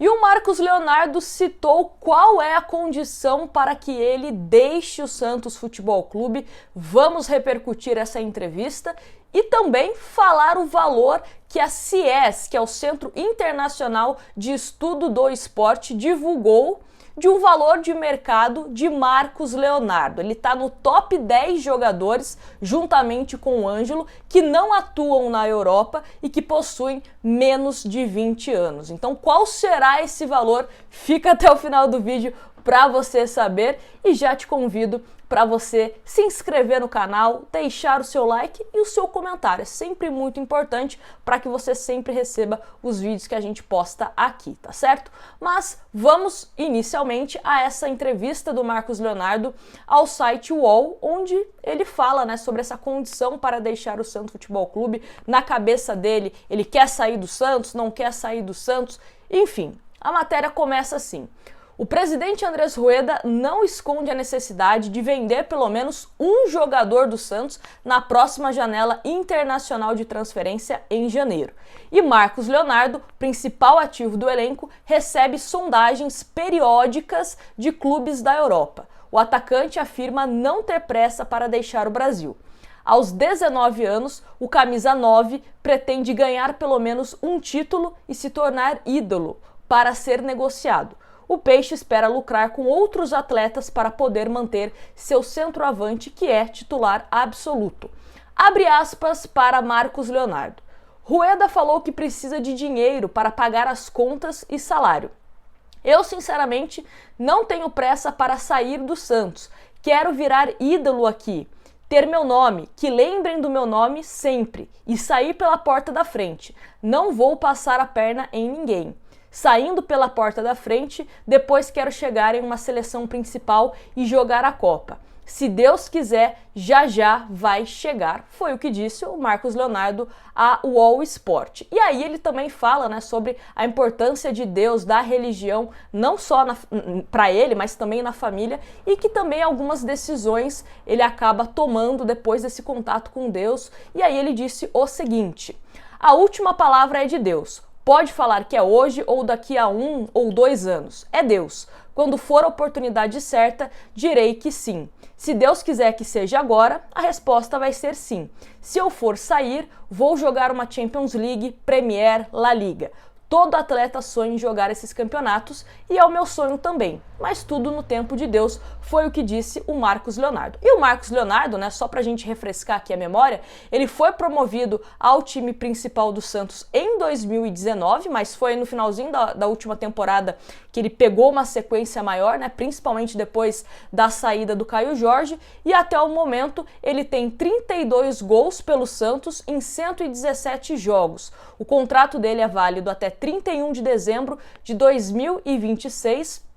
E o Marcos Leonardo citou qual é a condição para que ele deixe o Santos Futebol Clube. Vamos repercutir essa entrevista e também falar o valor que a CIES, que é o Centro Internacional de Estudo do Esporte, divulgou de um valor de mercado de Marcos Leonardo. Ele está no top 10 jogadores, juntamente com o Ângelo, que não atuam na Europa e que possuem menos de 20 anos. Então, qual será esse valor? Fica até o final do vídeo para você saber e já te convido para você se inscrever no canal, deixar o seu like e o seu comentário. É sempre muito importante para que você sempre receba os vídeos que a gente posta aqui, tá certo? Mas vamos inicialmente a essa entrevista do Marcos Leonardo ao site UOL, onde ele fala, né, sobre essa condição para deixar o Santos Futebol Clube. Na cabeça dele, ele quer sair do Santos, não quer sair do Santos, enfim. A matéria começa assim: o presidente Andrés Rueda não esconde a necessidade de vender pelo menos um jogador do Santos na próxima janela internacional de transferência em janeiro. E Marcos Leonardo, principal ativo do elenco, recebe sondagens periódicas de clubes da Europa. O atacante afirma não ter pressa para deixar o Brasil. Aos 19 anos, o camisa 9 pretende ganhar pelo menos um título e se tornar ídolo para ser negociado. O Peixe espera lucrar com outros atletas para poder manter seu centroavante, que é titular absoluto. Abre aspas para Marcos Leonardo. Rueda falou que precisa de dinheiro para pagar as contas e salário. Eu, sinceramente, não tenho pressa para sair do Santos. Quero virar ídolo aqui, ter meu nome, que lembrem do meu nome sempre e sair pela porta da frente. Não vou passar a perna em ninguém. Saindo pela porta da frente, depois quero chegar em uma seleção principal e jogar a Copa. Se Deus quiser, já já vai chegar. Foi o que disse o Marcos Leonardo a UOL Sport. E aí ele também fala, né, sobre a importância de Deus, da religião, não só para ele, mas também na família, e que também algumas decisões ele acaba tomando depois desse contato com Deus. E aí ele disse o seguinte: a última palavra é de Deus. Pode falar que é hoje ou daqui a 1 ou 2 anos. É Deus. Quando for a oportunidade certa, direi que sim. Se Deus quiser que seja agora, a resposta vai ser sim. Se eu for sair, vou jogar uma Champions League, Premier, La Liga. Todo atleta sonha em jogar esses campeonatos e é o meu sonho também. Mas tudo no tempo de Deus, foi o que disse o Marcos Leonardo. E o Marcos Leonardo, né, só pra gente refrescar aqui a memória, ele foi promovido ao time principal do Santos em 2019, mas foi no finalzinho da última temporada que ele pegou uma sequência maior, né, principalmente depois da saída do Caio Jorge, e até o momento ele tem 32 gols pelo Santos em 117 jogos. O contrato dele é válido até 31 de dezembro de 2026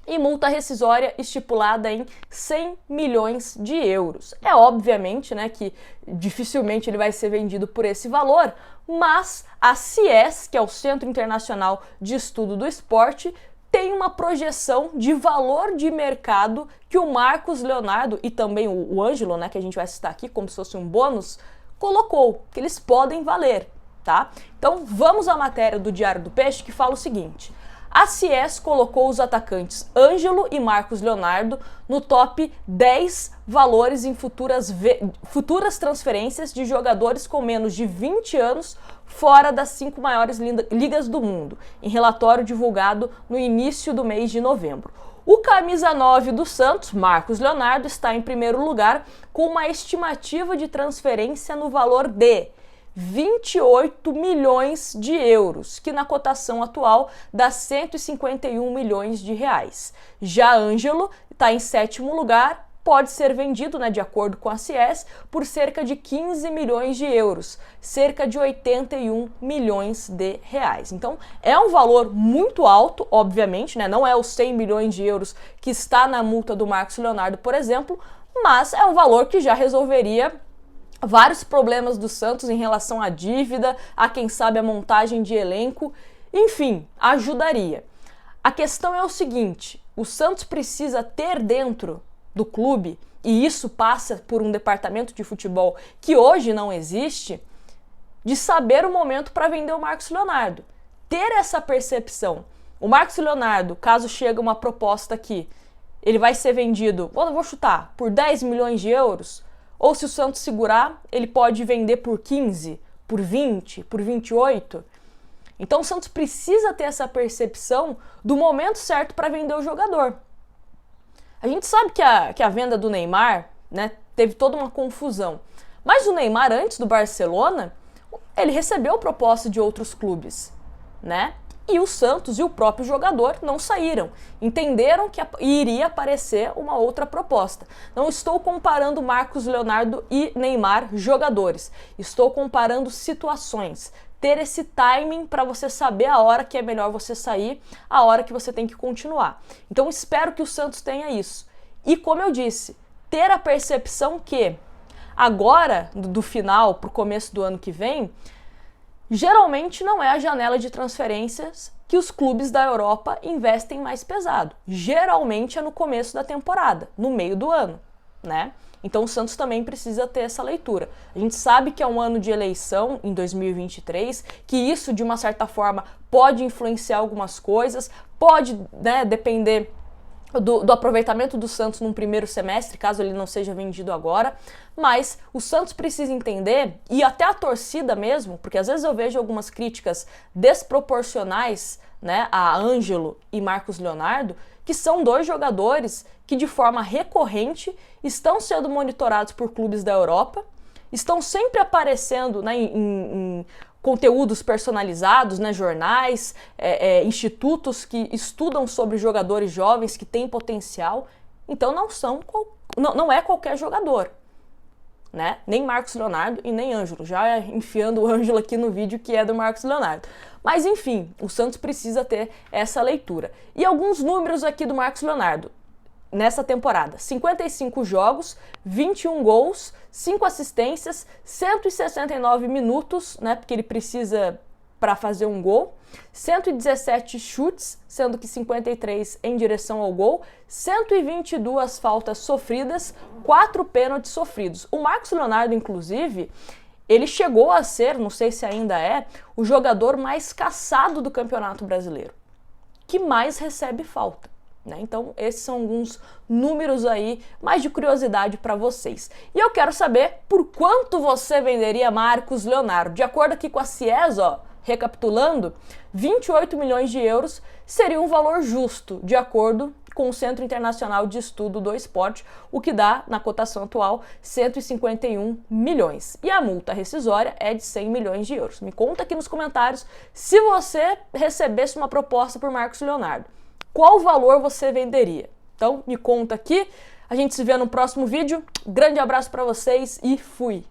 e multa rescisória estipulada em 100 milhões de euros. É obviamente, né, que dificilmente ele vai ser vendido por esse valor, mas a CIES, que é o Centro Internacional de Estudo do Esporte, tem uma projeção de valor de mercado que o Marcos Leonardo e também o Ângelo, né, que a gente vai citar aqui como se fosse um bônus, colocou, que eles podem valer. Tá? Então vamos à matéria do Diário do Peixe, que fala o seguinte: a CIES colocou os atacantes Ângelo e Marcos Leonardo no top 10 valores em futuras transferências de jogadores com menos de 20 anos fora das 5 maiores ligas do mundo, em relatório divulgado no início do mês de novembro. O camisa 9 do Santos, Marcos Leonardo, está em primeiro lugar com uma estimativa de transferência no valor de 28 milhões de euros, que na cotação atual dá 151 milhões de reais. Já Ângelo está em sétimo lugar, pode ser vendido, né, de acordo com a CIES, por cerca de 15 milhões de euros, cerca de 81 milhões de reais. Então é um valor muito alto, obviamente, né, não é os 100 milhões de euros que está na multa do Marcos Leonardo, por exemplo, mas é um valor que já resolveria vários problemas do Santos em relação à dívida, a quem sabe a montagem de elenco, enfim, ajudaria. A questão é o seguinte: o Santos precisa ter dentro do clube, e isso passa por um departamento de futebol que hoje não existe, de saber o momento para vender o Marcos Leonardo. Ter essa percepção. O Marcos Leonardo, caso chegue uma proposta aqui, ele vai ser vendido, vou chutar, por 10 milhões de euros? Ou se o Santos segurar, ele pode vender por 15, por 20, por 28? Então o Santos precisa ter essa percepção do momento certo para vender o jogador. A gente sabe que a venda do Neymar, né, teve toda uma confusão. Mas o Neymar, antes do Barcelona, ele recebeu proposta de outros clubes, né? E o Santos e o próprio jogador não saíram. Entenderam que iria aparecer uma outra proposta. Não estou comparando Marcos Leonardo e Neymar jogadores. Estou comparando situações. Ter esse timing para você saber a hora que é melhor você sair, a hora que você tem que continuar. Então espero que o Santos tenha isso. E como eu disse, ter a percepção que agora, do final para o começo do ano que vem, geralmente não é a janela de transferências que os clubes da Europa investem mais pesado. Geralmente é no começo da temporada, no meio do ano, né? Então o Santos também precisa ter essa leitura. A gente sabe que é um ano de eleição em 2023, que isso de uma certa forma pode influenciar algumas coisas, pode, né, depender do aproveitamento do Santos num primeiro semestre, caso ele não seja vendido agora, mas o Santos precisa entender, e até a torcida mesmo, porque às vezes eu vejo algumas críticas desproporcionais, né, a Ângelo e Marcos Leonardo, que são dois jogadores que de forma recorrente estão sendo monitorados por clubes da Europa, estão sempre aparecendo, né, em conteúdos personalizados, né, jornais, institutos que estudam sobre jogadores jovens que têm potencial. Então não é qualquer jogador, né? Nem Marcos Leonardo e nem Ângelo. Já enfiando o Ângelo aqui no vídeo que é do Marcos Leonardo. Mas enfim, o Santos precisa ter essa leitura. E alguns números aqui do Marcos Leonardo nessa temporada: 55 jogos, 21 gols, 5 assistências, 169 minutos, né, porque ele precisa para fazer um gol, 117 chutes, sendo que 53 em direção ao gol, 122 faltas sofridas, 4 pênaltis sofridos. O Marcos Leonardo, inclusive, ele chegou a ser, não sei se ainda é, o jogador mais caçado do Campeonato Brasileiro, que mais recebe falta. Então, esses são alguns números aí, mais de curiosidade para vocês. E eu quero saber por quanto você venderia Marcos Leonardo. De acordo aqui com a CIES, recapitulando, 28 milhões de euros seria um valor justo, de acordo com o Centro Internacional de Estudo do Esporte, o que dá, na cotação atual, 151 milhões. E a multa rescisória é de 100 milhões de euros. Me conta aqui nos comentários se você recebesse uma proposta por Marcos Leonardo. Qual valor você venderia? Então, me conta aqui. A gente se vê no próximo vídeo. Grande abraço para vocês e fui!